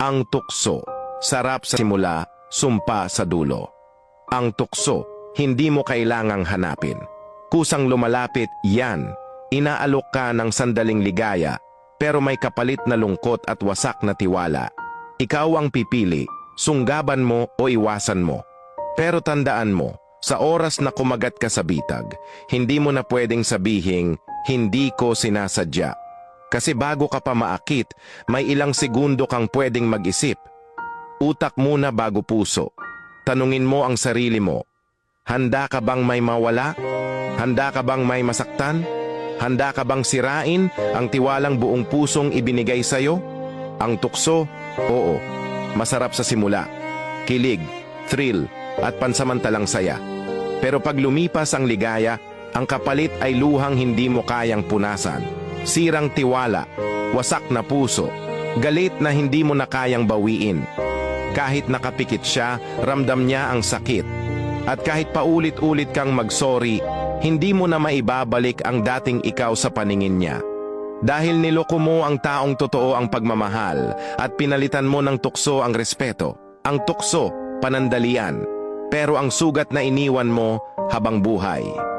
Ang tukso, sarap sa simula, sumpa sa dulo. Ang tukso, hindi mo kailangang hanapin. Kusang lumalapit, yan. Inaalok ka ng sandaling ligaya, pero may kapalit na lungkot at wasak na tiwala. Ikaw ang pipili, sunggaban mo o iwasan mo. Pero tandaan mo, sa oras na kumagat ka sa bitag, hindi mo na pwedeng sabihing, hindi ko sinasadya. Kasi bago ka pa maakit, may ilang segundo kang pwedeng mag-isip. Utak muna bago puso. Tanungin mo ang sarili mo, handa ka bang may mawala? Handa ka bang may masaktan? Handa ka bang sirain ang tiwalang buong pusong ibinigay sa'yo? Ang tukso, oo, masarap sa simula. Kilig, thrill, at pansamantalang saya. Pero pag lumipas ang ligaya, ang kapalit ay luhang hindi mo kayang punasan. Sirang tiwala, wasak na puso, galit na hindi mo na kayang bawiin. Kahit nakapikit siya, ramdam niya ang sakit. At kahit paulit-ulit kang mag-sorry, hindi mo na maibabalik ang dating ikaw sa paningin niya. Dahil niloko mo ang taong totoo ang pagmamahal at pinalitan mo ng tukso ang respeto. Ang tukso, panandalian. Pero ang sugat na iniwan mo habang buhay.